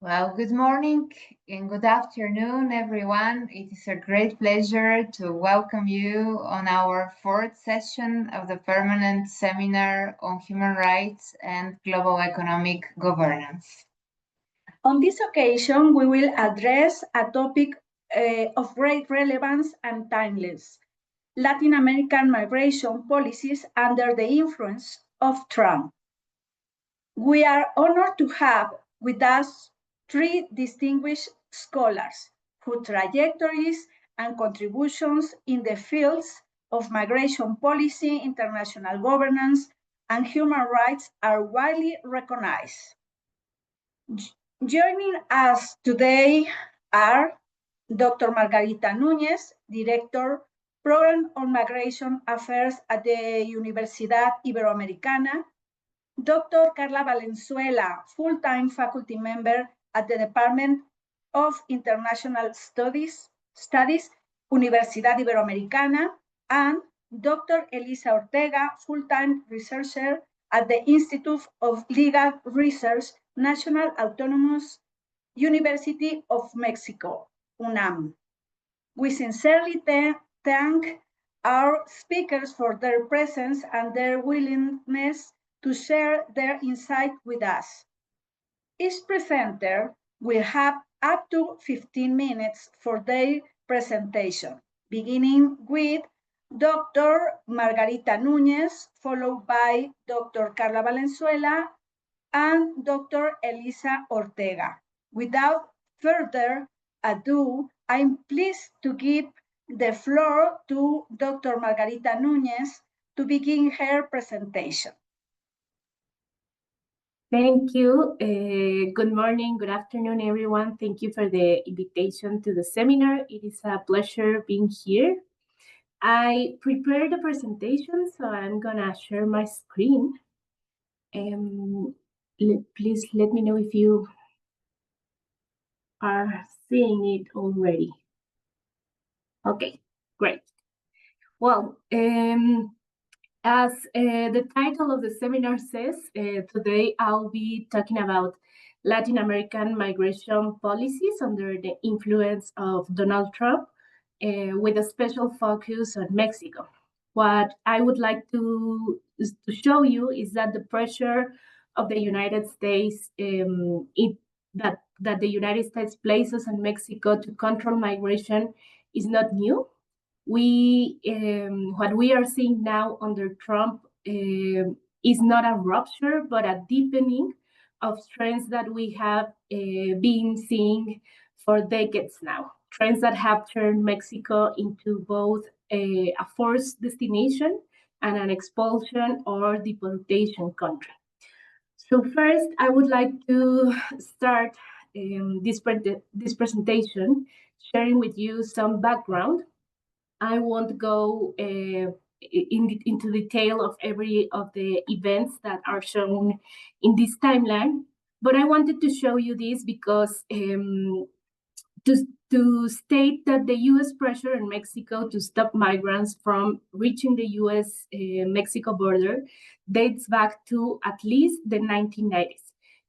Well, good morning and good afternoon, everyone. It is a great pleasure to welcome you on our fourth session of the Permanent Seminar on Human Rights and Global Economic Governance. On this occasion, we will address a topic of great relevance and timeless: Latin American migration policies under the influence of Trump. We are honored to have with us three distinguished scholars whose trajectories and contributions in the fields of migration policy, international governance, and human rights are widely recognized. Joining us today are Dr. Margarita Núñez, Director, Program on Migration Affairs at the Universidad Iberoamericana, Dr. Carla Valenzuela, full-time faculty member at the Department of International Studies, Universidad Iberoamericana, and Dr. Elisa Ortega, full-time researcher at the Institute of Legal Research, National Autonomous University of Mexico, UNAM. We sincerely thank our speakers for their presence and their willingness to share their insight with us. Each presenter will have up to 15 minutes for their presentation, beginning with Dr. Margarita Núñez, followed by Dr. Carla Valenzuela and Dr. Elisa Ortega. Without further ado, I'm pleased to give the floor to Dr. Margarita Núñez to begin her presentation. Thank you. Good morning, good afternoon, everyone. Thank you for the invitation to the seminar. It is a pleasure being here. I prepared the presentation, so I'm gonna share my screen. Please let me know if you are seeing it already. Okay, great. Well, as the title of the seminar says, today I'll be talking about Latin American migration policies under the influence of Donald Trump, with a special focus on Mexico. What I would like to show you is that the pressure of the United States, that the United States places on Mexico to control migration is not new. What we are seeing now under Trump is not a rupture, but a deepening of trends that we have been seeing for decades now. Trends that have turned Mexico into both a forced destination and an expulsion or deportation country. So first, I would like to start this presentation sharing with you some background. I won't go into detail of every of the events that are shown in this timeline, but I wanted to show you this because to state that the U.S. pressure in Mexico to stop migrants from reaching the U.S.-Mexico border dates back to at least the 1990s.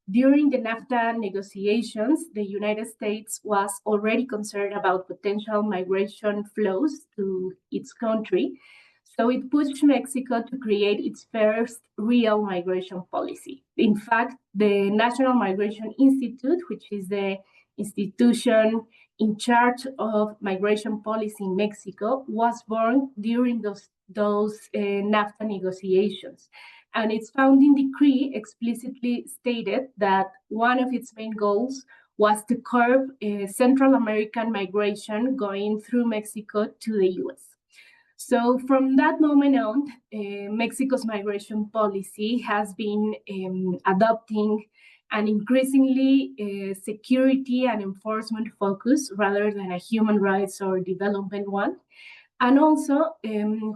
During the NAFTA negotiations, the United States was already concerned about potential migration flows to its country, so it pushed Mexico to create its first real migration policy. In fact, the National Migration Institute, which is the institution in charge of migration policy in Mexico, was born during those NAFTA negotiations. And its founding decree explicitly stated that one of its main goals was to curb Central American migration going through Mexico to the US. So from that moment on, Mexico's migration policy has been adopting an increasingly security and enforcement focus rather than a human rights or development one. And also,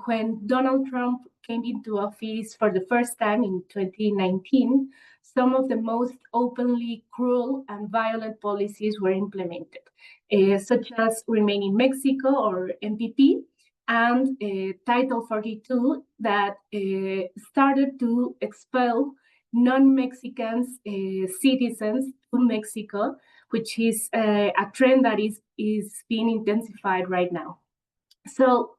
when Donald Trump came into office for the first time in 2019, some of the most openly cruel and violent policies were implemented, such as Remain in Mexico, or MPP, and Title 42 that started to expel non-Mexicans citizens to Mexico, which is a trend that is being intensified right now. So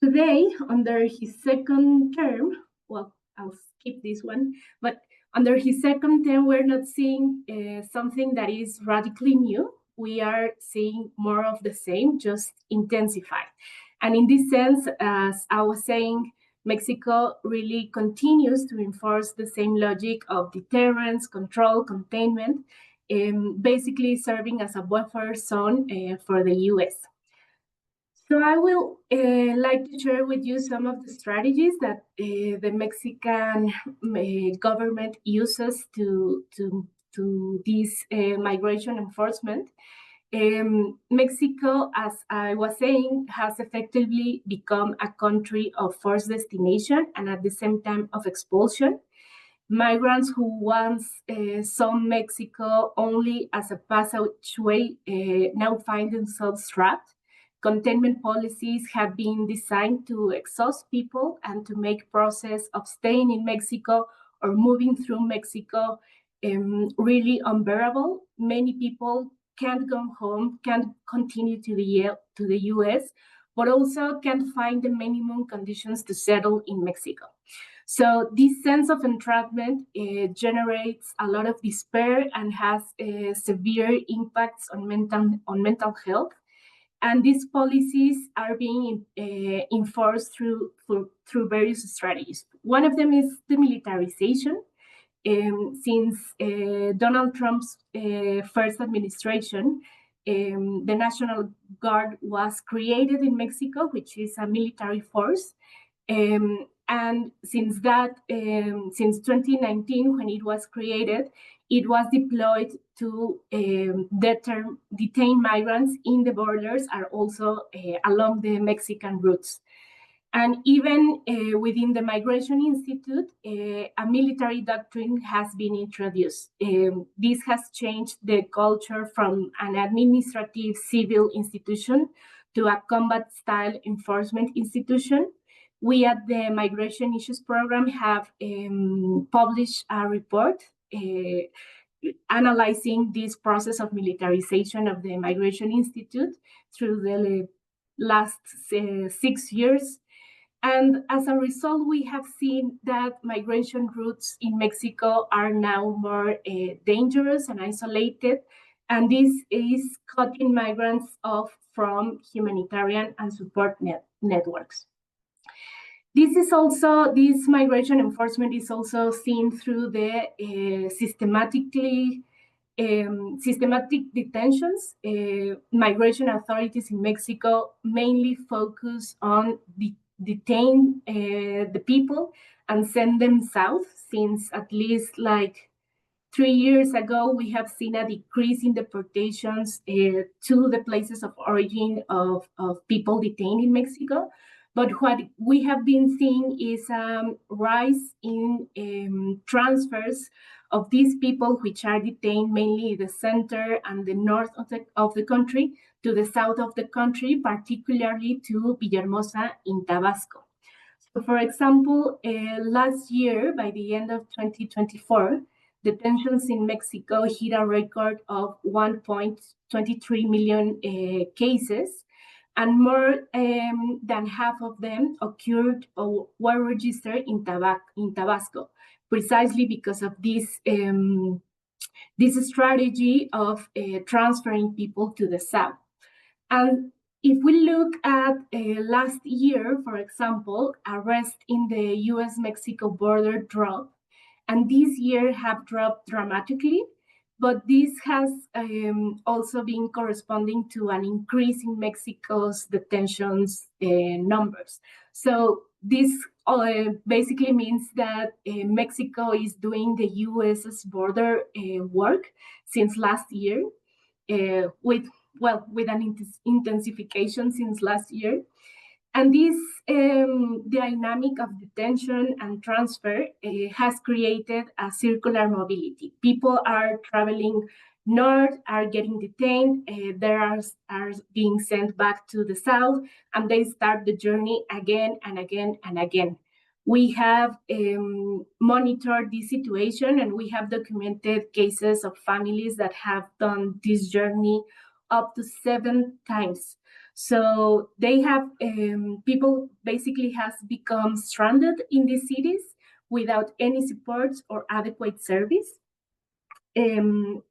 today, under his second term, well, I'll skip this one, but under his second term, we're not seeing something that is radically new. We are seeing more of the same, just intensified. And in this sense, as I was saying, Mexico really continues to enforce the same logic of deterrence, control, containment, basically serving as a buffer zone for the US. So I will like to share with you some of the strategies that the Mexican government uses to this migration enforcement. Mexico, as I was saying, has effectively become a country of forced destination and at the same time of expulsion. Migrants who once saw Mexico only as a passageway now find themselves trapped. Containment policies have been designed to exhaust people and to make process of staying in Mexico or moving through Mexico really unbearable. Many people can't go home, can't continue to the US, but also can't find the minimum conditions to settle in Mexico. So this sense of entrapment generates a lot of despair and has severe impacts on mental health. And these policies are being enforced through various strategies. One of them is the militarization. Since Donald Trump's first administration, the National Guard was created in Mexico, which is a military force. And since 2019, when it was created, it was deployed to detain migrants in the borders and also along the Mexican routes. And even within the Migration Institute, a military doctrine has been introduced. This has changed the culture from an administrative civil institution to a combat-style enforcement institution. We at the Migration Issues Program have published a report analyzing this process of militarization of the Migration Institute through the last 6 years. And as a result, we have seen that migration routes in Mexico are now more dangerous and isolated. And this is cutting migrants off from humanitarian and support networks. This migration enforcement is also seen through the systematic detentions. Migration authorities in Mexico mainly focus on detain the people and send them south. Since at least like 3 years ago, we have seen a decrease in deportations to the places of origin of people detained in Mexico. But what we have been seeing is a rise in transfers of these people, which are detained mainly in the center and the north of the country, to the south of the country, particularly to Villahermosa in Tabasco. So for example, last year, by the end of 2024, detentions in Mexico hit a record of 1.23 million cases, and more than half of them occurred or were registered in Tabasco, precisely because of this strategy of transferring people to the south. And if we look at last year, for example, arrests in the US-Mexico border dropped, and this year have dropped dramatically. But this has also been corresponding to an increase in Mexico's detentions numbers. So this basically means that Mexico is doing the US's border work since last year, with an intensification since last year. And this dynamic of detention and transfer has created a circular mobility. People are traveling north, are getting detained, they are being sent back to the south, and they start the journey again and again and again. We have monitored this situation, and we have documented cases of families that have done this journey up to 7 times. So they have, people basically has become stranded in these cities without any supports or adequate service. And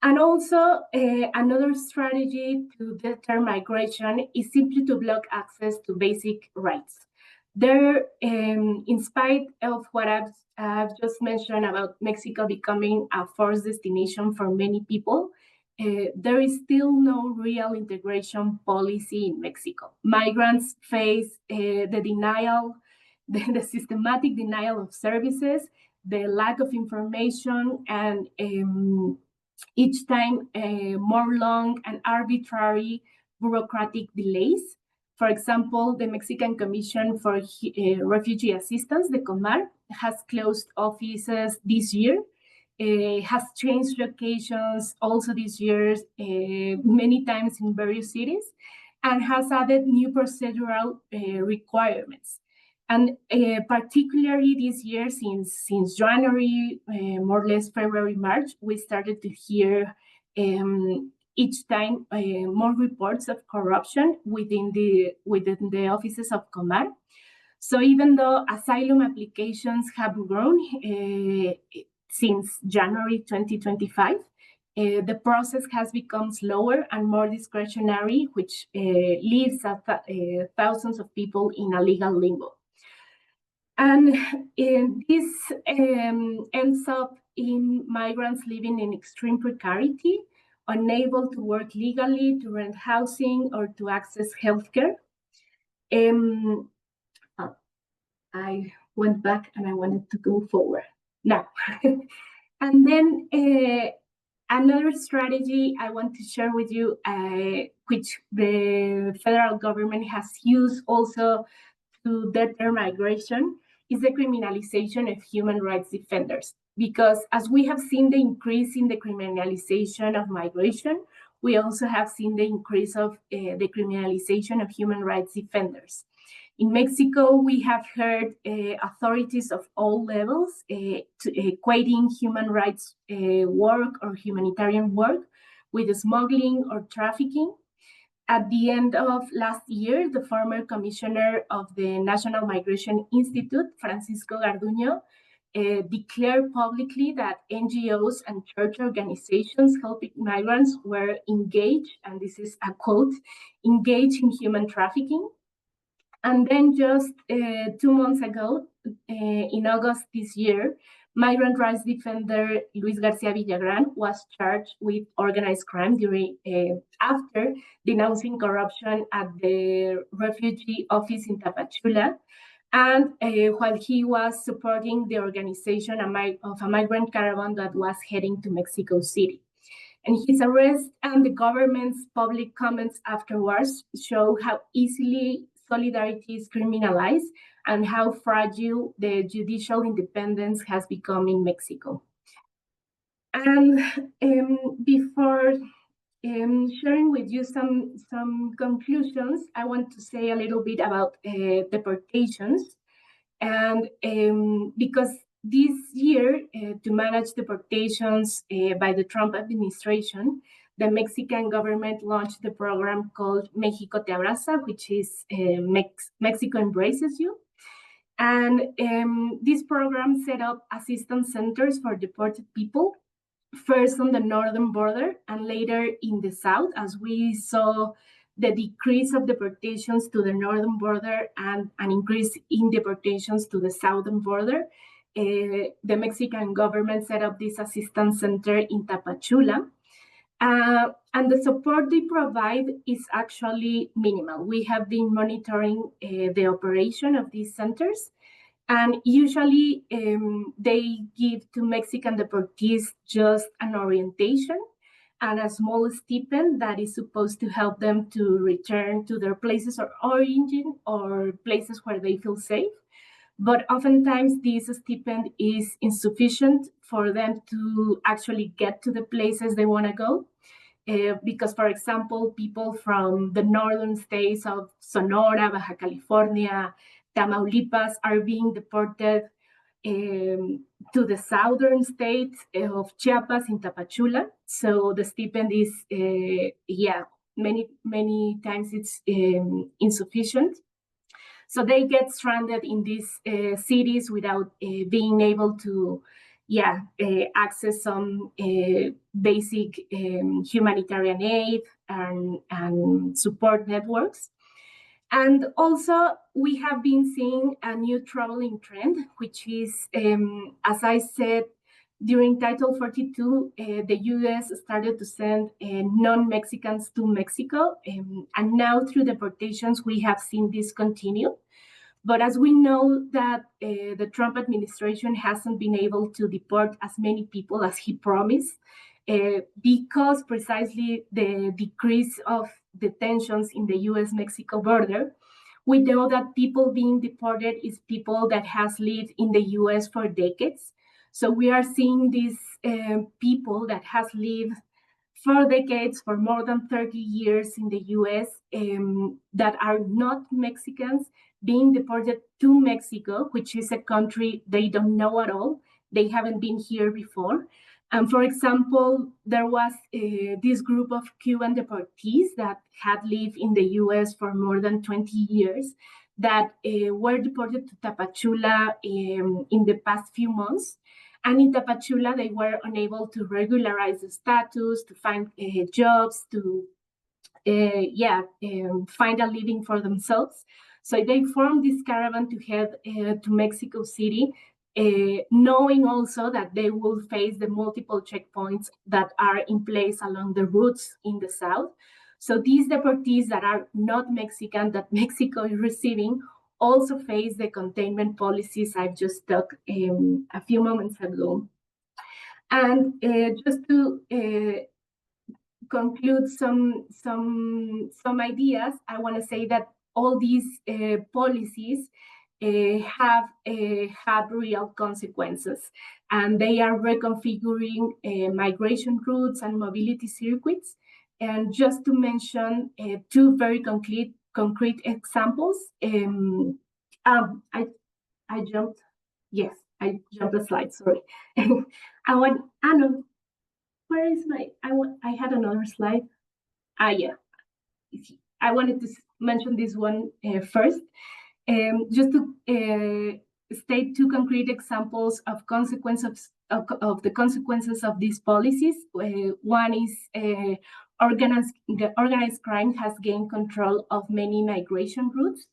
also, another strategy to deter migration is simply to block access to basic rights. There, in spite of what I've just mentioned about Mexico becoming a forced destination for many people, there is still no real integration policy in Mexico. Migrants face the denial, the systematic denial of services, the lack of information, and each time more long and arbitrary bureaucratic delays. For example, the Mexican Commission for Refugee Assistance, the COMAR, has closed offices this year, has changed locations also this year, many times in various cities, and has added new procedural requirements. And particularly this year, since January, more or less February, March, we started to hear each time more reports of corruption within the offices of COMAR. So even though asylum applications have grown since January 2025, the process has become slower and more discretionary, which leaves thousands of people in a legal limbo. And this ends up in migrants living in extreme precarity, unable to work legally, to rent housing, or to access healthcare. I went back and I wanted to go forward now. And then another strategy I want to share with you, which the federal government has used also to deter migration, is the criminalization of human rights defenders. Because as we have seen the increase in the criminalization of migration, we also have seen the increase of the criminalization of human rights defenders. In Mexico, we have heard authorities of all levels equating human rights work or humanitarian work with smuggling or trafficking. At the end of last year, the former commissioner of the National Migration Institute, Francisco Garduño, declared publicly that NGOs and church organizations helping migrants were engaged, and this is a quote, engaged in human trafficking. And then just 2 months ago, in August this year, migrant rights defender Luis Garcia Villagrán was charged with organized crime after denouncing corruption at the refugee office in Tapachula, and while he was supporting the organization of a migrant caravan that was heading to Mexico City. And his arrest and the government's public comments afterwards show how easily solidarity is criminalized and how fragile the judicial independence has become in Mexico. And before sharing with you some conclusions, I want to say a little bit about deportations. And because this year, to manage deportations by the Trump administration, the Mexican government launched the program called México Te Abraza, which is Mexico Embraces You. And this program set up assistance centers for deported people, first on the northern border and later in the south, as we saw the decrease of deportations to the northern border and an increase in deportations to the southern border. The Mexican government set up this assistance center in Tapachula. And the support they provide is actually minimal. We have been monitoring the operation of these centers, and usually they give to Mexican deportees just an orientation and a small stipend that is supposed to help them to return to their places of origin or places where they feel safe. But oftentimes this stipend is insufficient for them to actually get to the places they want to go. Because, for example, people from the northern states of Sonora, Baja California, Tamaulipas are being deported to the southern states of Chiapas in Tapachula. So the stipend is, many times it's insufficient. So they get stranded in these cities without being able to, access some basic humanitarian aid and support networks. And also, we have been seeing a new traveling trend, which is, as I said, during Title 42, the US started to send non-Mexicans to Mexico. And now through deportations, we have seen this continue. But as we know that the Trump administration hasn't been able to deport as many people as he promised, because precisely the decrease of the tensions in the US-Mexico border, we know that people being deported is people that has lived in the US for decades. So we are seeing these people that has lived for decades, for more than 30 years in the US, that are not Mexicans, being deported to Mexico, which is a country they don't know at all. They haven't been here before. And for example, there was this group of Cuban deportees that had lived in the US for more than 20 years that were deported to Tapachula in the past few months. And in Tapachula, they were unable to regularize the status, to find jobs, to find a living for themselves. So they formed this caravan to head to Mexico City, knowing also that they will face the multiple checkpoints that are in place along the routes in the south. So these deportees that are not Mexican, that Mexico is receiving, also face the containment policies I've just talked a few moments ago. And just to conclude some ideas, I want to say that all these policies have had real consequences, and they are reconfiguring migration routes and mobility circuits. And just to mention two very concrete examples, I jumped the slide, sorry. Where is I had another slide. I wanted to mention this one first. Just to state two concrete examples of consequences of the consequences of these policies. One is the organized crime has gained control of many migration routes.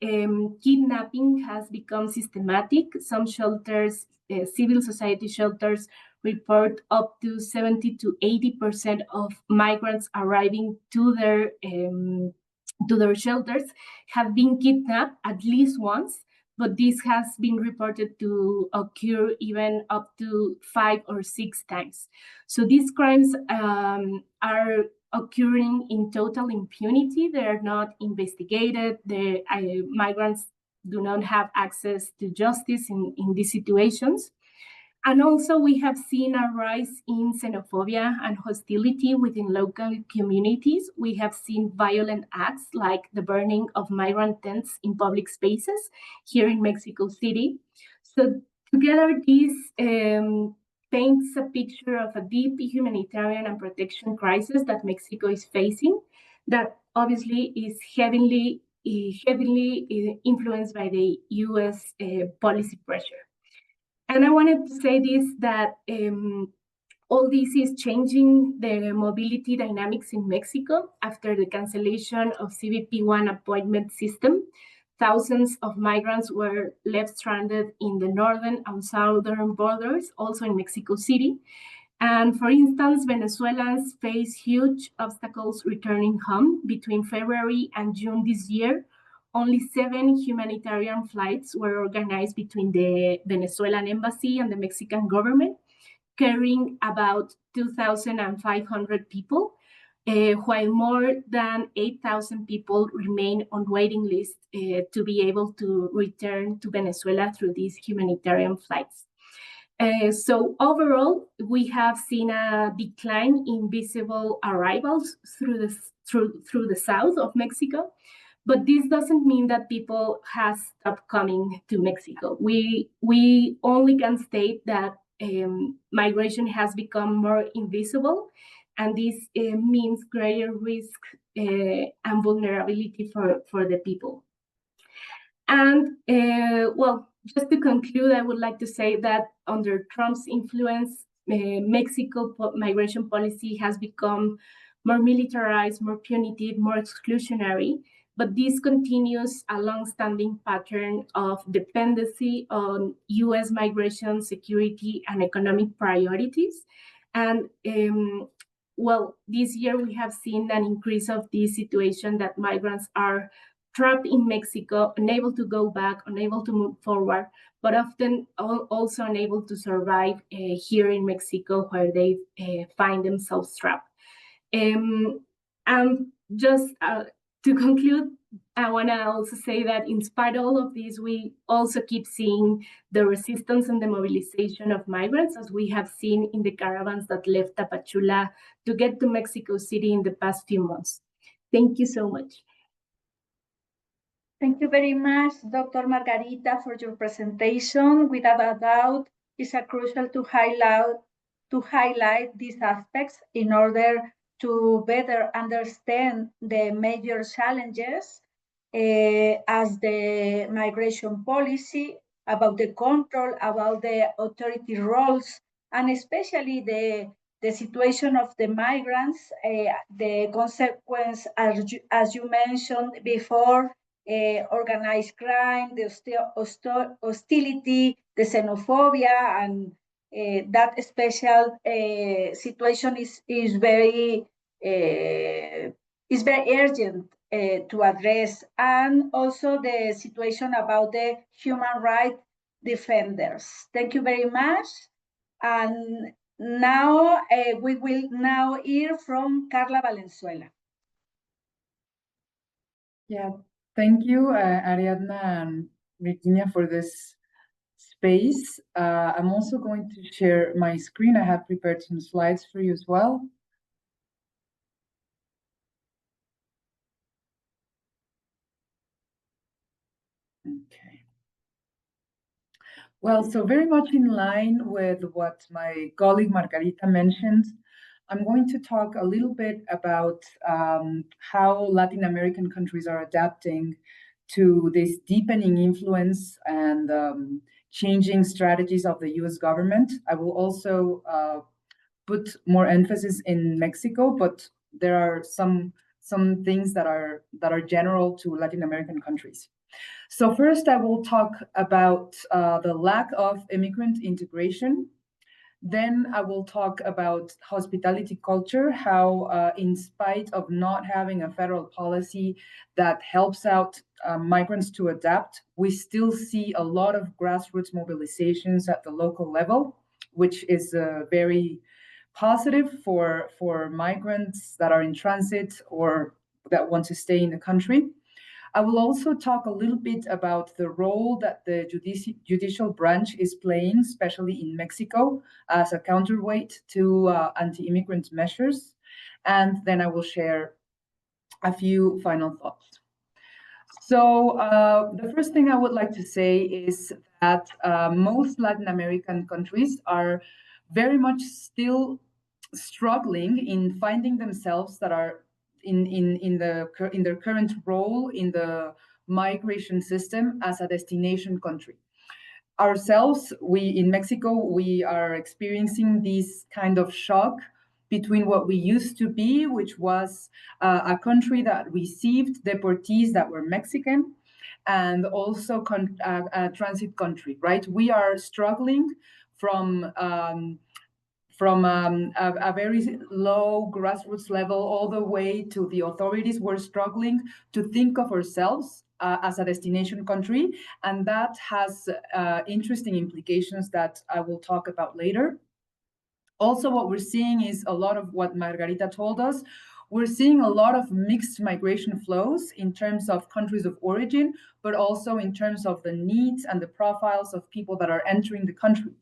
Kidnapping has become systematic. Some shelters, civil society shelters, report up to 70 to 80% of migrants arriving to their shelters have been kidnapped at least once, but this has been reported to occur even up to 5 or 6 times. So these crimes are occurring in total impunity. They are not investigated. The migrants do not have access to justice in these situations. And also we have seen a rise in xenophobia and hostility within local communities. We have seen violent acts like the burning of migrant tents in public spaces here in Mexico City. So together, this paints a picture of a deep humanitarian and protection crisis that Mexico is facing, that obviously is heavily influenced by the US policy pressure. And I wanted to say this, that all this is changing the mobility dynamics in Mexico after the cancellation of CBP-1 appointment system. Thousands of migrants were left stranded in the northern and southern borders, also in Mexico City. And for instance, Venezuelans face huge obstacles returning home. Between February and June this year, only 7 humanitarian flights were organized between the Venezuelan embassy and the Mexican government, carrying about 2,500 people, while more than 8,000 people remain on waiting lists to be able to return to Venezuela through these humanitarian flights. So overall, we have seen a decline in visible arrivals through the south of Mexico, But this doesn't mean that people have stopped coming to Mexico. We only can state that migration has become more invisible, and this means greater risk and vulnerability for the people. And well, just to conclude, I would like to say that under Trump's influence, Mexico migration policy has become more militarized, more punitive, more exclusionary. But this continues a long-standing pattern of dependency on U.S. migration, security, and economic priorities. And well, this year we have seen an increase of this situation that migrants are trapped in Mexico, unable to go back, unable to move forward, but often also unable to survive here in Mexico, where they find themselves trapped. And just to conclude, I want to also say that in spite of all of this, we also keep seeing the resistance and the mobilization of migrants, as we have seen in the caravans that left Tapachula to get to Mexico City in the past few months. Thank you so much. Thank you very much, Dr. Margarita, for your presentation. Without a doubt, it's crucial to highlight these aspects in order to better understand the major challenges as the migration policy, about the control, about the authority roles, and especially the situation of the migrants, the consequence, as you mentioned before, organized crime, the hostility, the xenophobia, and that special situation is very urgent to address, and also the situation about the human rights defenders. Thank you very much. And now we will now hear from Carla Valenzuela. Yeah, thank you, Ariadna and Virginia, for this space. I'm also going to share my screen. I have prepared some slides for you as well. Okay. Well, so very much in line with what my colleague Margarita mentioned, I'm going to talk a little bit about how Latin American countries are adapting to this deepening influence and changing strategies of the US government. I will also put more emphasis in Mexico, but there are some things that are general to Latin American countries. So first, I will talk about the lack of immigrant integration. Then I will talk about hospitality culture, how in spite of not having a federal policy that helps out migrants to adapt, we still see a lot of grassroots mobilizations at the local level, which is very positive for migrants that are in transit or that want to stay in the country. I will also talk a little bit about the role that the judicial branch is playing, especially in Mexico, as a counterweight to anti-immigrant measures. And then I will share a few final thoughts. So the first thing I would like to say is that most Latin American countries are very much still struggling in finding themselves that are in their current role in the migration system as a destination country. Ourselves, in Mexico, we are experiencing this kind of shock between what we used to be, which was a country that received deportees that were Mexican, and also a transit country, right? We are struggling from a very low grassroots level all the way to the authorities. We're struggling to think of ourselves as a destination country, and that has interesting implications that I will talk about later. Also, what we're seeing is a lot of what Margarita told us. we're seeing a lot of mixed migration flows in terms of countries of origin, but also in terms of the needs and the profiles of people that are entering the country.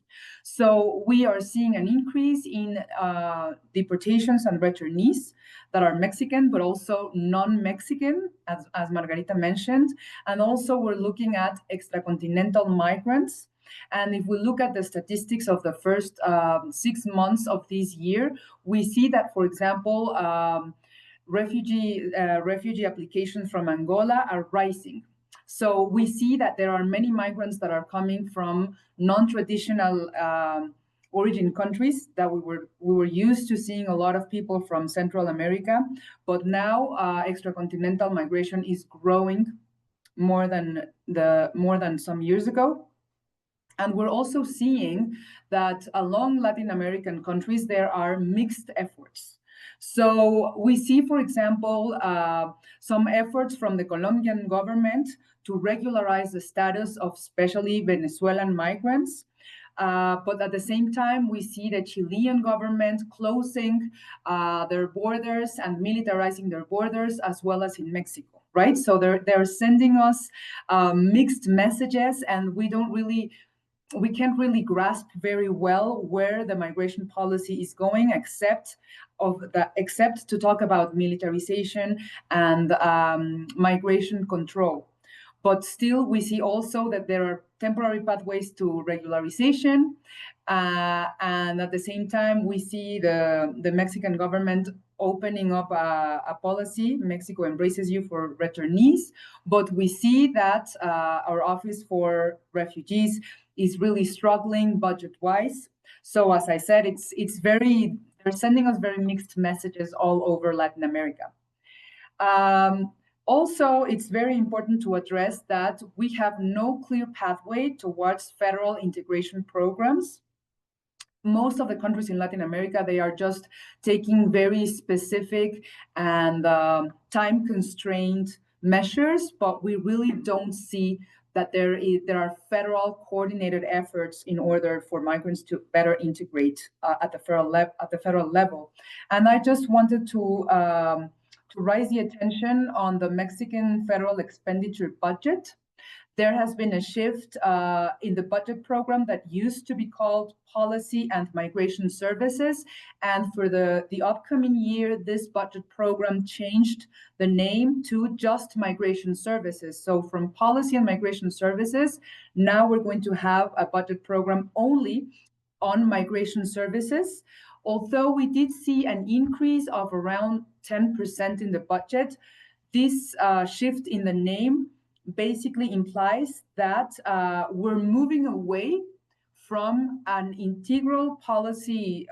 So we are seeing an increase in deportations and returnees that are Mexican, but also non-Mexican, as Margarita mentioned. And also we're looking at extracontinental migrants. And if we look at the statistics of the first 6 months of this year, we see that, for example, refugee applications from Angola are rising. So we see that there are many migrants that are coming from non-traditional origin countries that we were used to seeing a lot of people from Central America, but now extracontinental migration is growing more than some years ago. And we're also seeing that along Latin American countries, there are mixed efforts. So we see, for example, some efforts from the Colombian government to regularize the status of especially Venezuelan migrants. But at the same time, we see the Chilean government closing their borders and militarizing their borders, as well as in Mexico, right? So they're sending us mixed messages, and we can't really grasp very well where the migration policy is going, except to talk about militarization and migration control. But still, we see also that there are temporary pathways to regularization. And at the same time, we see the Mexican government opening up a policy, Mexico Embraces You, for returnees. But we see that our Office for Refugees is really struggling budget-wise. So as I said, they're sending us very mixed messages all over Latin America. Also, it's very important to address that we have no clear pathway towards federal integration programs. Most of the countries in Latin America, they are just taking very specific and time-constrained measures, but we really don't see that there are federal coordinated efforts in order for migrants to better integrate at the federal level. And I just wanted to raise the attention on the Mexican federal expenditure budget. There has been a shift in the budget program that used to be called Policy and Migration Services. And for the upcoming year, this budget program changed the name to just Migration Services. So from Policy and Migration Services, now we're going to have a budget program only on migration services. Although we did see an increase of around 10% in the budget, this shift in the name basically implies that we're moving away from an integral policy,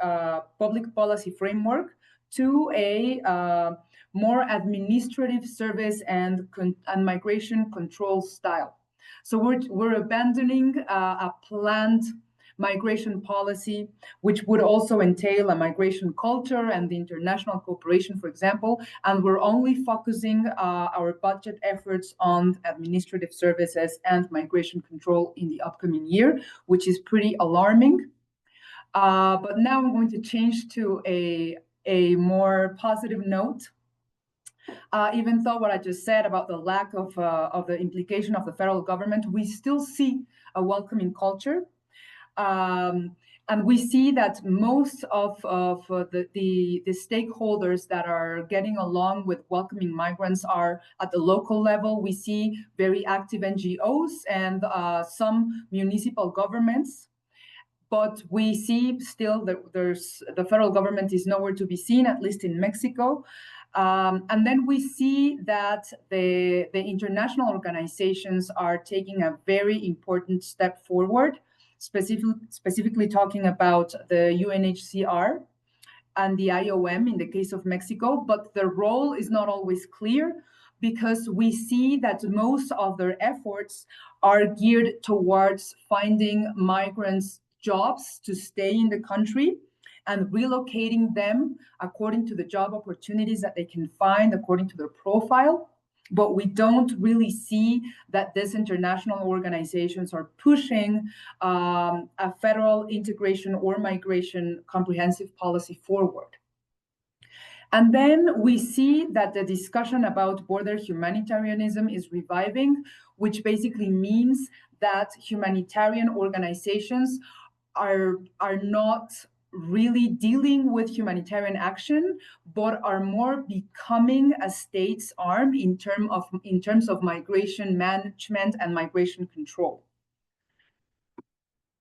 public policy framework to a more administrative service and migration control style. So we're abandoning a planned migration policy, which would also entail a migration culture and the international cooperation, for example, and we're only focusing our budget efforts on administrative services and migration control in the upcoming year, which is pretty alarming. But now I'm going to change to a more positive note. Even though what I just said about the lack of the implication of the federal government, we still see a welcoming culture. And we see that most of the stakeholders that are getting along with welcoming migrants are at the local level. We see very active NGOs and some municipal governments. But we see still that the federal government is nowhere to be seen, at least in Mexico. And then we see that the international organizations are taking a very important step forward. Specifically talking about the UNHCR and the IOM in the case of Mexico, but their role is not always clear because we see that most of their efforts are geared towards finding migrants jobs to stay in the country and relocating them according to the job opportunities that they can find according to their profile. But we don't really see that these international organizations are pushing a federal integration or migration comprehensive policy forward. And then we see that the discussion about border humanitarianism is reviving, which basically means that humanitarian organizations are not really dealing with humanitarian action, but are more becoming a state's arm in terms of migration management and migration control.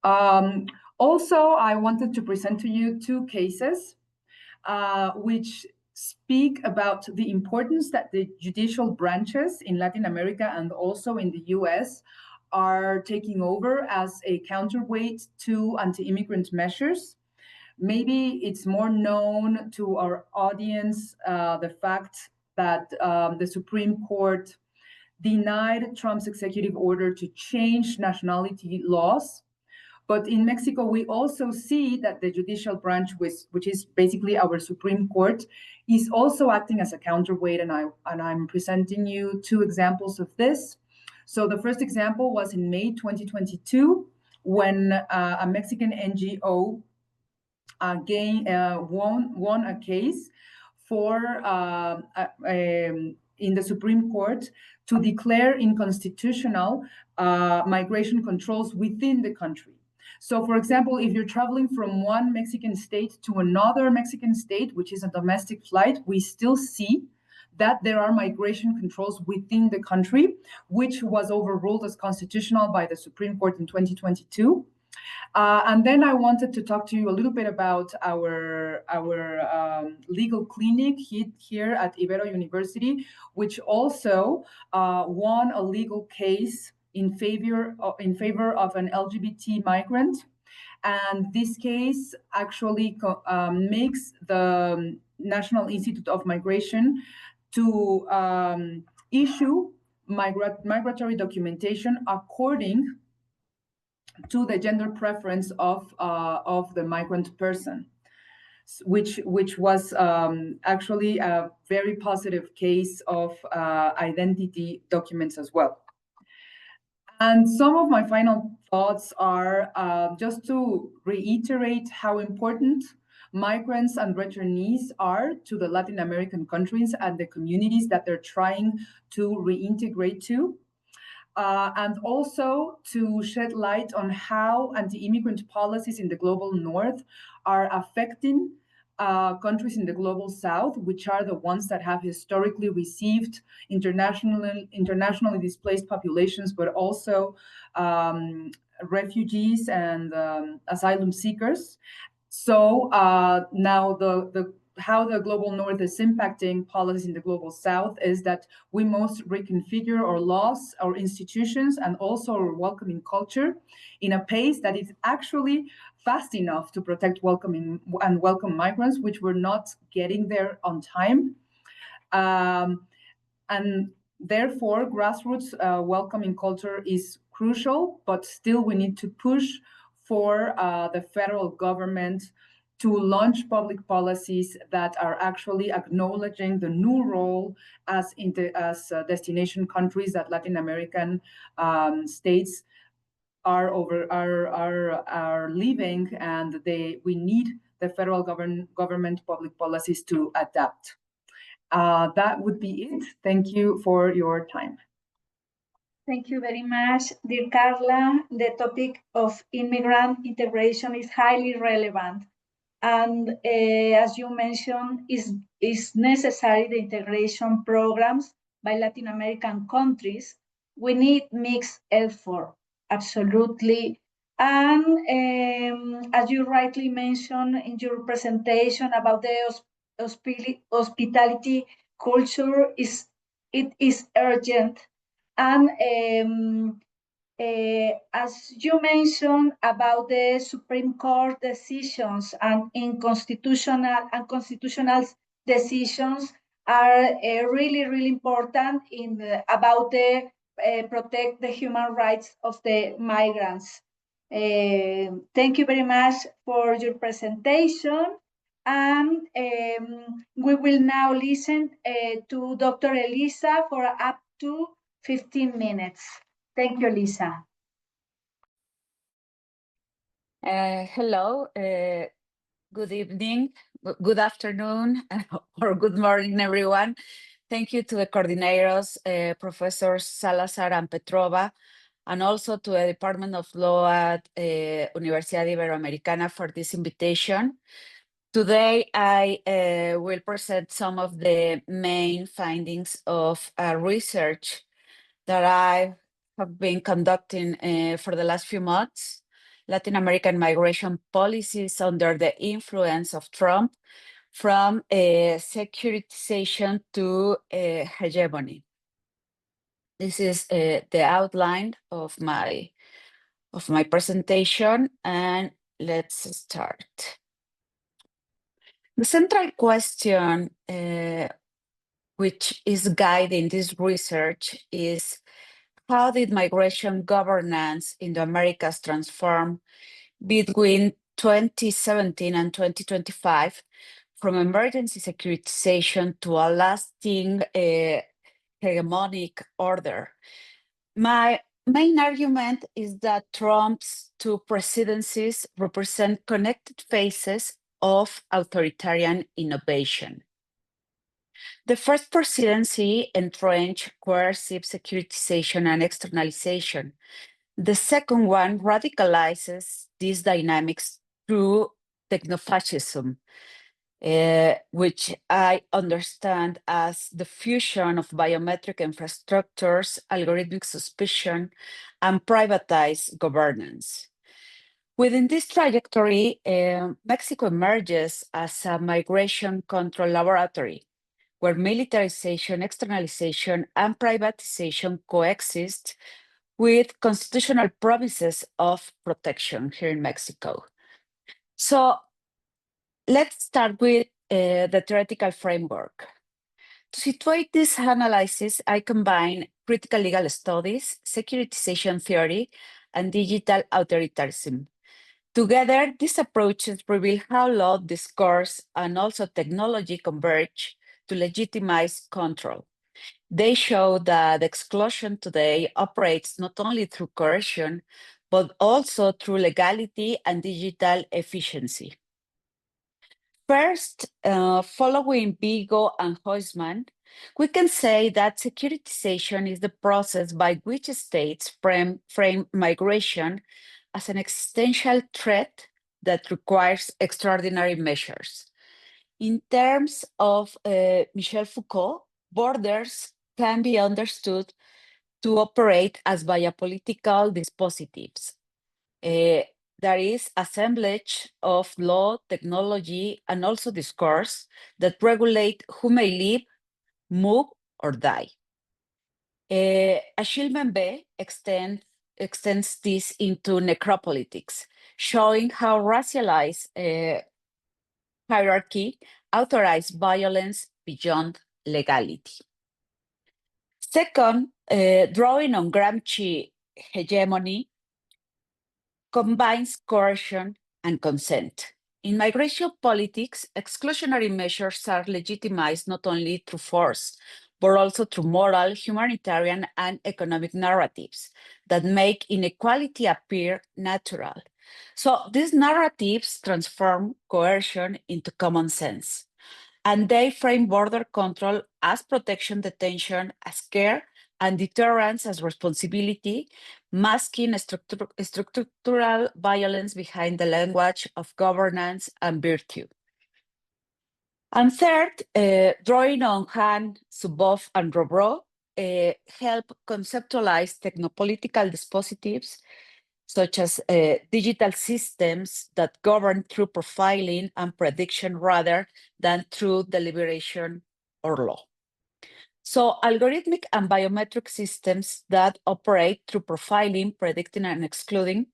Also, I wanted to present to you two cases which speak about the importance that the judicial branches in Latin America and also in the US are taking over as a counterweight to anti-immigrant measures. Maybe it's more known to our audience the fact that the Supreme Court denied Trump's executive order to change nationality laws. But in Mexico, we also see that the judicial branch, which is basically our Supreme Court, is also acting as a counterweight, and I'm presenting you two examples of this. So the first example was in May 2022, when a Mexican NGO won a case for in the Supreme Court to declare unconstitutional migration controls within the country. So, for example, if you're traveling from one Mexican state to another Mexican state, which is a domestic flight, we still see that there are migration controls within the country, which was overruled as constitutional by the Supreme Court in 2022. And then I wanted to talk to you a little bit about our legal clinic here at Ibero University, which also won a legal case in favor of an LGBT migrant. And this case actually makes the National Institute of Migration to issue migratory documentation according to the gender preference of the migrant person, which was actually a very positive case of identity documents as well. And some of my final thoughts are just to reiterate how important migrants and returnees are to the Latin American countries and the communities that they're trying to reintegrate to. And also to shed light on how anti-immigrant policies in the global north are affecting countries in the global south, which are the ones that have historically received internationally displaced populations, but also refugees and asylum seekers. So now how the global north is impacting policies in the global south is that we must reconfigure our laws, our institutions, and also our welcoming culture in a pace that is actually fast enough to protect welcome migrants, which we're not getting there on time. And therefore, grassroots welcoming culture is crucial, but still we need to push for the federal government to launch public policies that are actually acknowledging the new role as destination countries that Latin American states are leaving, and we need the federal government public policies to adapt. That would be it. Thank you for your time. Thank you very much, dear Carla. The topic of immigrant integration is highly relevant. And as you mentioned, is necessary the integration programs by Latin American countries. We need mixed effort, absolutely. And as you rightly mentioned in your presentation about the hospitality culture, it is urgent. And as you mentioned about the Supreme Court decisions and constitutional decisions are really, really important about protect the human rights of the migrants. Thank you very much for your presentation. And we will now listen to Dr. Elisa for up to 15 minutes. Thank you, Lisa. Hello. Good evening, good afternoon, or good morning, everyone. Thank you to the coordinators, Professors Salazar and Petrova, and also to the Department of Law at Universidad Iberoamericana for this invitation. Today, I will present some of the main findings of research that I have been conducting for the last few months. Latin American migration policies under the influence of Trump, from securitization to hegemony. This is the outline of my presentation, and let's start. The central question which is guiding this research is, how did migration governance in the Americas transform between 2017 and 2025 from emergency securitization to a lasting hegemonic order? My main argument is that Trump's two presidencies represent connected phases of authoritarian innovation. The first presidency entrenched coercive securitization and externalization. The second one radicalizes these dynamics through technofascism, which I understand as the fusion of biometric infrastructures, algorithmic suspicion, and privatized governance. Within this trajectory, Mexico emerges as a migration control laboratory, where militarization, externalization, and privatization coexist with constitutional promises of protection here in Mexico. So let's start with the theoretical framework. To situate this analysis, I combine critical legal studies, securitization theory, and digital authoritarianism. Together, these approaches reveal how law, discourse, and also technology converge to legitimize control. They show that exclusion today operates not only through coercion, but also through legality and digital efficiency. First, following Vigo and Huysman, we can say that securitization is the process by which states frame migration as an existential threat that requires extraordinary measures. In terms of Michel Foucault, borders can be understood to operate as biopolitical dispositives. There is assemblage of law, technology, and also discourse that regulate who may live, move, or die. Achille Mbembe extends this into necropolitics, showing how racialized hierarchy authorized violence beyond legality. Second, drawing on Gramsci hegemony, combines coercion and consent. In migration politics, exclusionary measures are legitimized not only through force, but also through moral, humanitarian, and economic narratives that make inequality appear natural. So these narratives transform coercion into common sense, and they frame border control as protection, detention as care, and deterrence as responsibility, masking structural violence behind the language of governance and virtue. And third, drawing on Han, Zuboff, and Robreau, help conceptualize technopolitical dispositives such as digital systems that govern through profiling and prediction rather than through deliberation or law. So algorithmic and biometric systems that operate through profiling, predicting, and excluding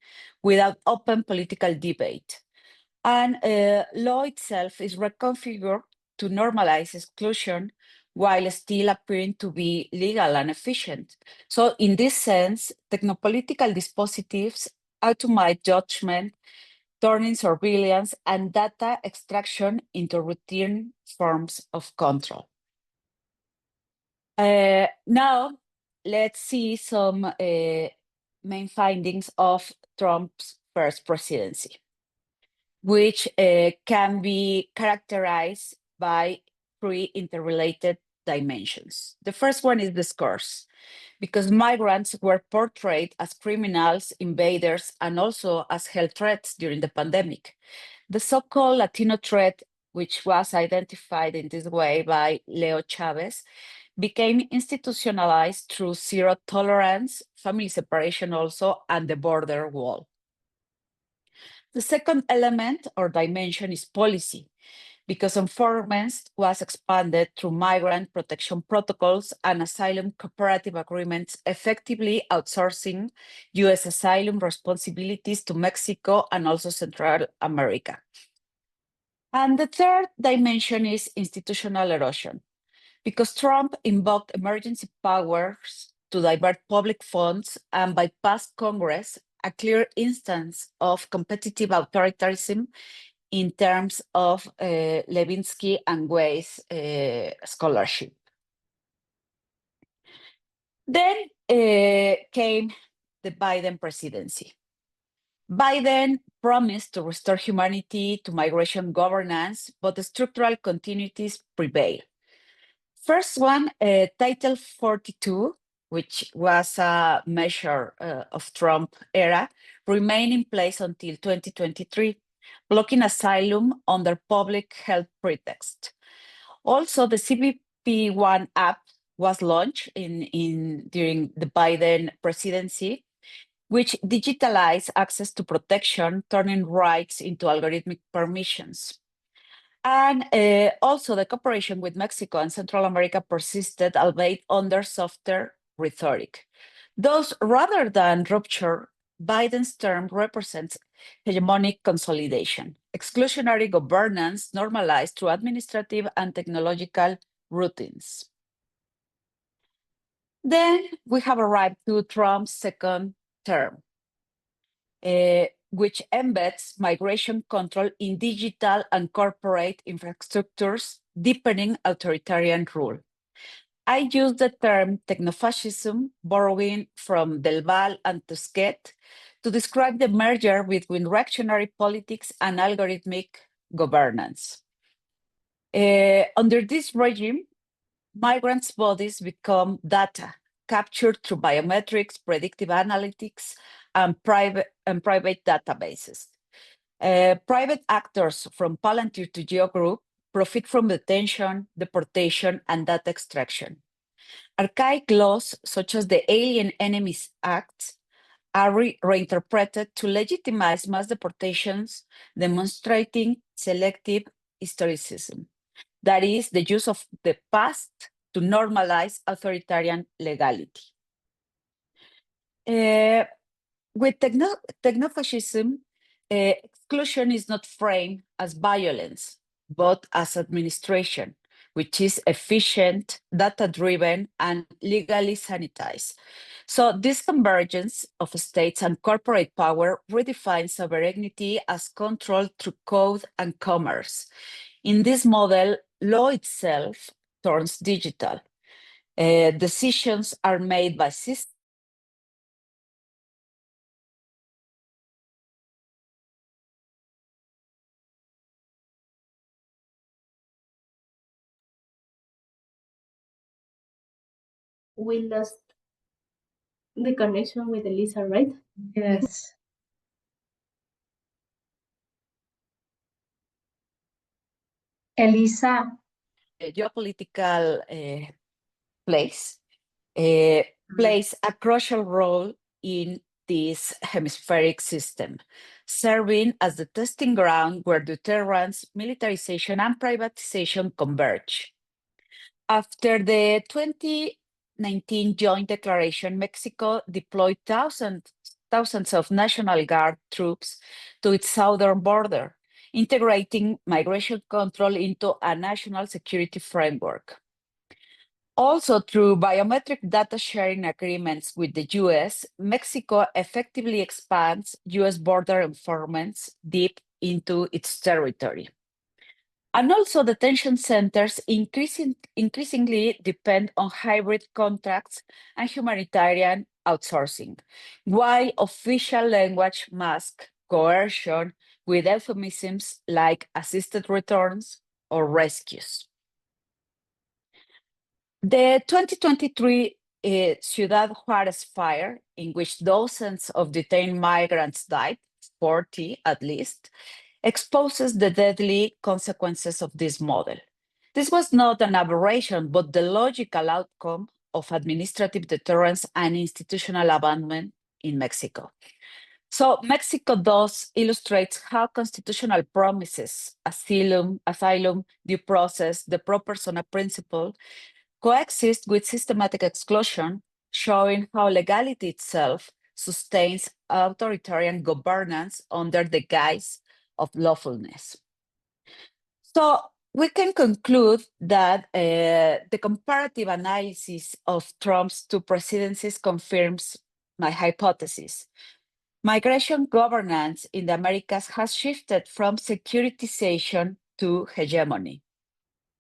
without open political debate. And law itself is reconfigured to normalize exclusion while still appearing to be legal and efficient. So in this sense, technopolitical dispositives automate judgment, turning surveillance and data extraction into routine forms of control. Now, let's see some main findings of Trump's first presidency. which can be characterized by three interrelated dimensions. The first one is discourse, because migrants were portrayed as criminals, invaders, and also as health threats during the pandemic. The so-called Latino threat, which was identified in this way by Leo Chavez, became institutionalized through zero tolerance, family separation also, and the border wall. The second element or dimension is policy, because enforcement was expanded through migrant protection protocols and asylum cooperative agreements, effectively outsourcing US asylum responsibilities to Mexico and also Central America. And the third dimension is institutional erosion, because Trump invoked emergency powers to divert public funds and bypass Congress, a clear instance of competitive authoritarianism in terms of Levinsky and Weiss scholarship. Then came the Biden presidency. Biden promised to restore humanity to migration governance, but the structural continuities prevail. First one, Title 42, which was a measure of Trump era, remained in place until 2023, blocking asylum under public health pretext. Also, the CBP-1 app was launched during the Biden presidency, which digitalized access to protection, turning rights into algorithmic permissions. And also the cooperation with Mexico and Central America persisted, albeit under softer rhetoric. Thus, rather than rupture, Biden's term represents hegemonic consolidation, exclusionary governance normalized through administrative and technological routines. Then we have arrived to Trump's second term, which embeds migration control in digital and corporate infrastructures, deepening authoritarian rule. I use the term technofascism, borrowing from Del Val and Tusquet, to describe the merger between reactionary politics and algorithmic governance. Under this regime, migrants' bodies become data captured through biometrics, predictive analytics, and private databases. Private actors from Palantir to Geo Group profit from detention, deportation, and data extraction. Archaic laws, such as the Alien Enemies Act, are reinterpreted to legitimize mass deportations, demonstrating selective historicism. That is, the use of the past to normalize authoritarian legality. With technofascism, exclusion is not framed as violence, but as administration, which is efficient, data-driven, and legally sanitized. So this convergence of states and corporate power redefines sovereignty as control through code and commerce. In this model, law itself turns digital. Decisions are made by systems. We lost the connection with Elisa, right? Yes. Elisa. Geopolitical place plays a crucial role in this hemispheric system, serving as the testing ground where deterrence, militarization, and privatization converge. After the 2019 joint declaration, Mexico deployed thousands of National Guard troops to its southern border, integrating migration control into a national security framework. Also, through biometric data sharing agreements with the US, Mexico effectively expands US border enforcement deep into its territory. And also, detention centers increasingly depend on hybrid contracts and humanitarian outsourcing, while official language masks coercion, with euphemisms like assisted returns or rescues. The 2023 Ciudad Juarez fire, in which dozens of detained migrants died, 40 at least, exposes the deadly consequences of this model. This was not an aberration, but the logical outcome of administrative deterrence and institutional abandonment in Mexico. So Mexico thus illustrates how constitutional promises, asylum, due process, the pro persona principle, coexist with systematic exclusion, showing how legality itself sustains authoritarian governance under the guise of lawfulness. So we can conclude that the comparative analysis of Trump's two presidencies confirms my hypothesis. Migration governance in the Americas has shifted from securitization to hegemony.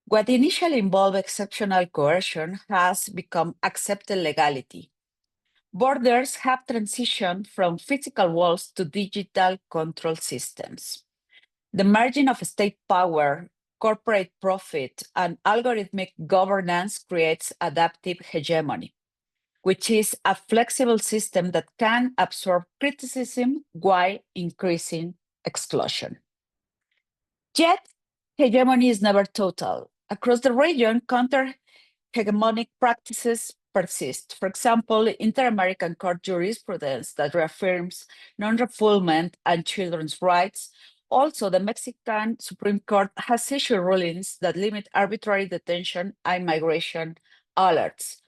What initially involved exceptional coercion has become accepted legality. Borders have transitioned from physical walls to digital control systems. The margin of state power, corporate profit, and algorithmic governance creates adaptive hegemony, which is a flexible system that can absorb criticism while increasing exclusion. Yet, hegemony is never total. Across the region, counter-hegemonic practices persist. For example, inter-American court jurisprudence that reaffirms non-refoulement and children's rights. Also, the Mexican Supreme Court has issued rulings that limit arbitrary detention and migration alerts.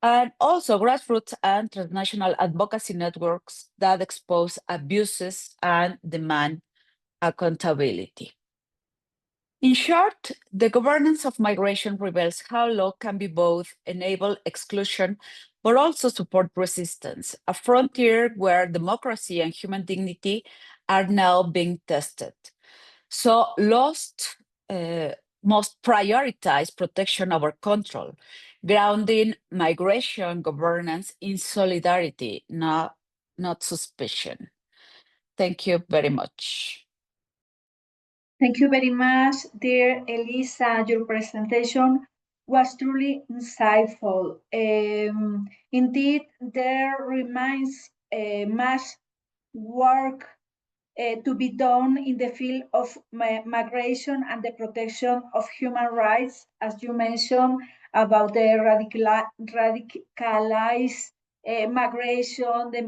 And also grassroots and transnational advocacy networks that expose abuses and demand accountability. In short, the governance of migration reveals how law can be both enable exclusion, but also support resistance, a frontier where democracy and human dignity are now being tested. So laws must prioritize protection over control, grounding migration governance in solidarity, not suspicion. Thank you very much. Thank you very much, dear Elisa. Your presentation was truly insightful. Indeed, there remains much work to be done in the field of migration and the protection of human rights, as you mentioned, about the radicalized migration, the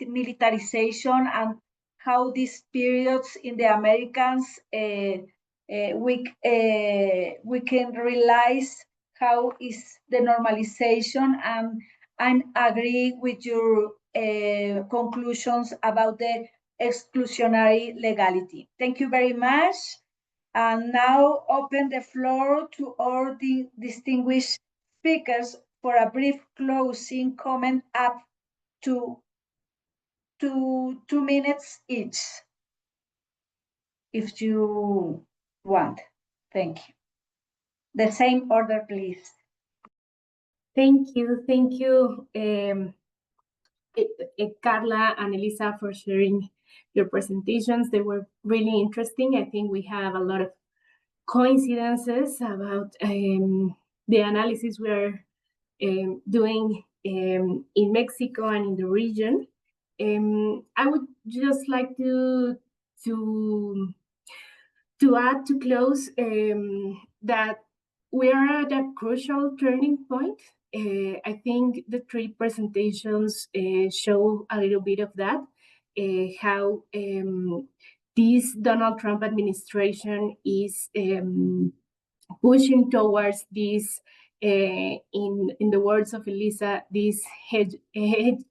militarization, and how these periods in the Americans, we can realize how is the normalization, and I agree with your conclusions about the exclusionary legality. Thank you very much. And now open the floor to all the distinguished speakers for a brief closing comment up to 2 minutes each, if you want. Thank you. The same order, please. Thank you. Thank you, Carla and Elisa, for sharing your presentations. They were really interesting. I think we have a lot of coincidences about the analysis we're doing in Mexico and in the region. I would just like to add to close that we are at a crucial turning point. I think the three presentations show a little bit of that, how this Donald Trump administration is pushing towards this, in the words of Elisa, this hegemony.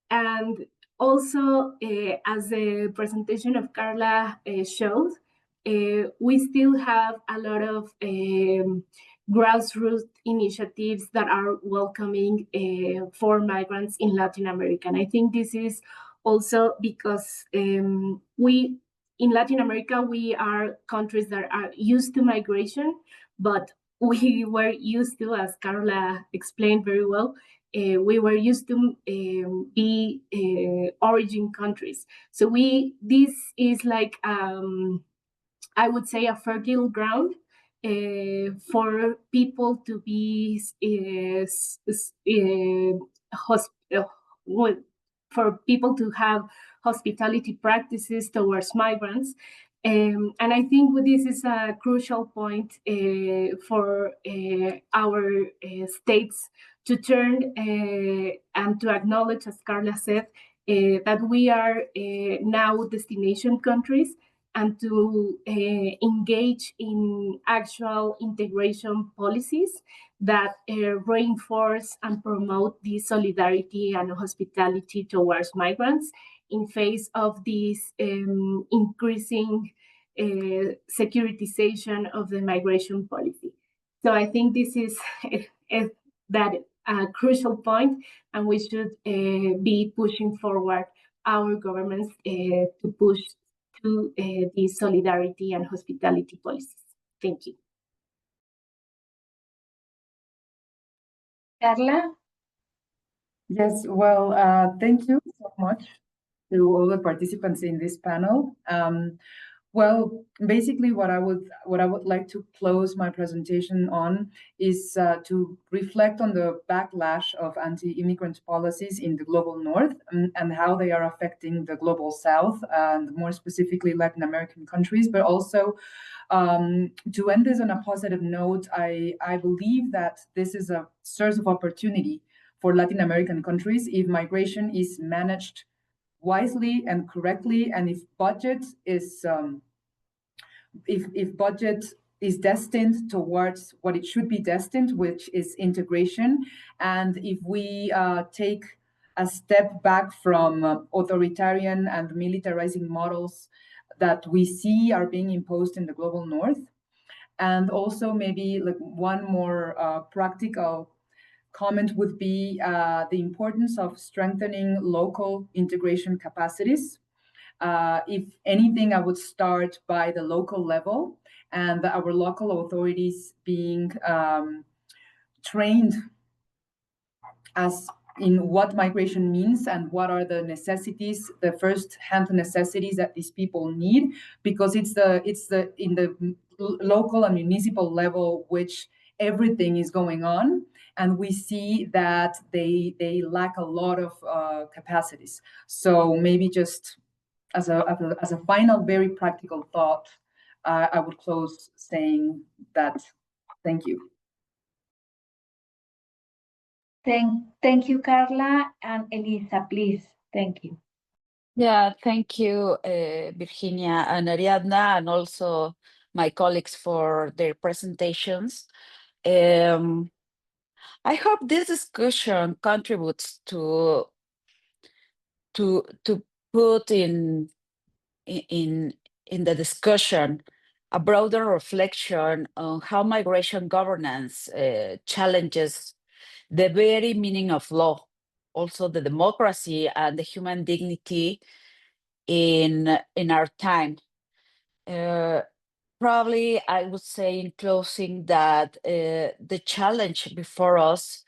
And also, as the presentation of Carla shows, we still have a lot of grassroots initiatives that are welcoming for migrants in Latin America. And I think this is also because we, in Latin America, we are countries that are used to migration, but we were used to, as Carla explained very well, we were used to be origin countries. So this is like, I would say, a fertile ground for people to be for people to have hospitality practices towards migrants. And I think this is a crucial point for our states to turn and to acknowledge, as Carla said, that we are now destination countries, and to engage in actual integration policies that reinforce and promote the solidarity and hospitality towards migrants in face of this increasing securitization of the migration policy. So I think this is that crucial point, and we should be pushing forward our governments to push to the solidarity and hospitality policies. Thank you. Carla? Yes, well, thank you so much to all the participants in this panel. Well, basically what I would like to close my presentation on is to reflect on the backlash of anti-immigrant policies in the global north, and how they are affecting the global south, and more specifically Latin American countries. But also, to end this on a positive note, I believe that this is a source of opportunity for Latin American countries if migration is managed wisely and correctly, and if budget is destined towards what it should be destined, which is integration, and if we take a step back from authoritarian and militarizing models that we see are being imposed in the global north. And also maybe like one more practical comment would be the importance of strengthening local integration capacities. If anything, I would start by the local level, and our local authorities being trained as in what migration means and what are the necessities, the first-hand necessities that these people need, because it's in the local and municipal level which everything is going on, and we see that they lack a lot of capacities. So maybe just as a final, very practical thought, I would close saying that. Thank you. Thank you, Carla, and Elisa, please. Thank you. Yeah, thank you, Virginia and Ariadna, and also my colleagues for their presentations. I hope this discussion contributes to put in the discussion a broader reflection on how migration governance challenges the very meaning of law, also the democracy and the human dignity in our time. Probably I would say in closing that the challenge before us,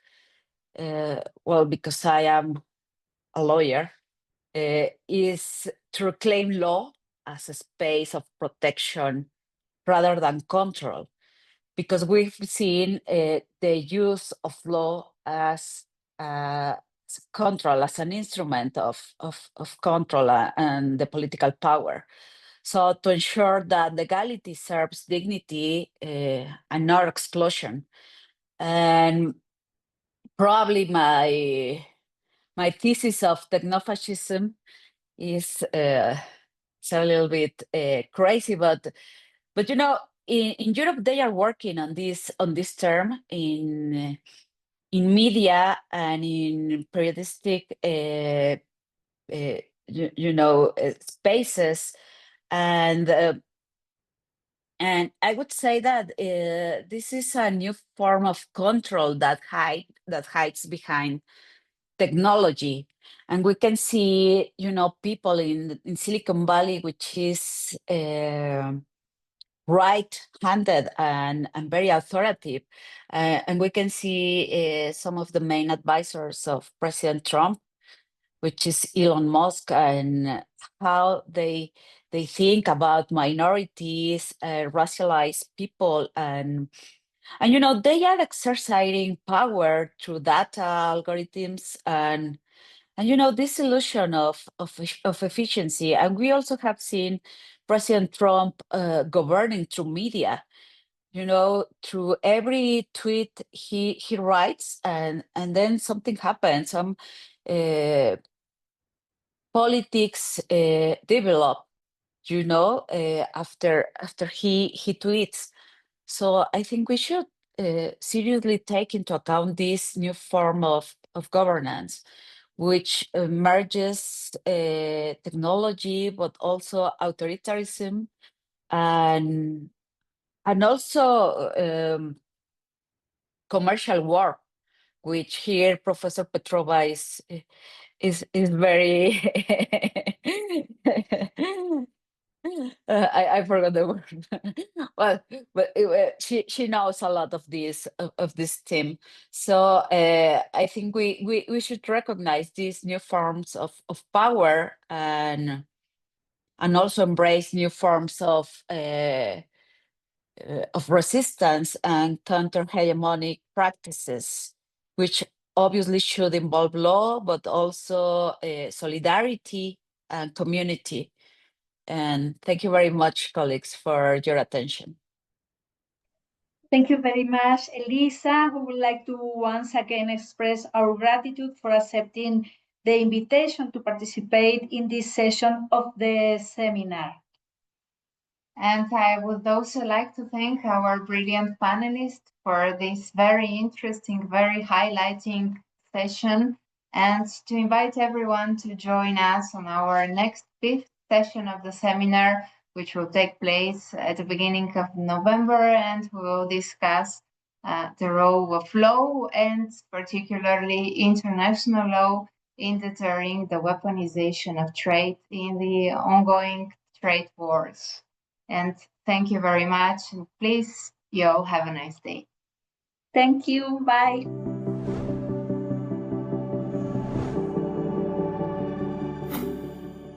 well, because I am a lawyer, is to reclaim law as a space of protection rather than control, because we've seen the use of law as control, as an instrument of control and the political power. So to ensure that legality serves dignity and not exclusion. And probably my thesis of technofascism is it's a little bit crazy, but you know, in Europe they are working on this term in media and in periodistic spaces, and I would say that this is a new form of control that hides behind technology. And we can see, people in Silicon Valley, which is right-handed and very authoritative. And we can see some of the main advisors of President Trump, which is Elon Musk, and how they think about minorities, racialized people, and they are exercising power through data algorithms and this illusion of efficiency. And we also have seen President Trump governing through media. Through every tweet he writes, and then something happens. Some politics develop. After he tweets. So I think we should seriously take into account this new form of governance, which merges technology, but also authoritarianism, and also commercial war, which here Professor Petrova is very I forgot the word. but she knows a lot of this theme. So I think we should recognize these new forms of power and also embrace new forms of resistance and counter-hegemonic practices, which obviously should involve law, but also solidarity and community. And thank you very much, colleagues, for your attention. Thank you very much, Elisa. We would like to once again express our gratitude for accepting the invitation to participate in this session of the seminar. And I would also like to thank our brilliant panelists for this very interesting, very highlighting session, and to invite everyone to join us on our next 5th session of the seminar, which will take place at the beginning of November, and we will discuss the role of law, and particularly international law, in deterring the weaponization of trade in the ongoing trade wars. And thank you very much. And please, you all have a nice day. Thank you. Bye.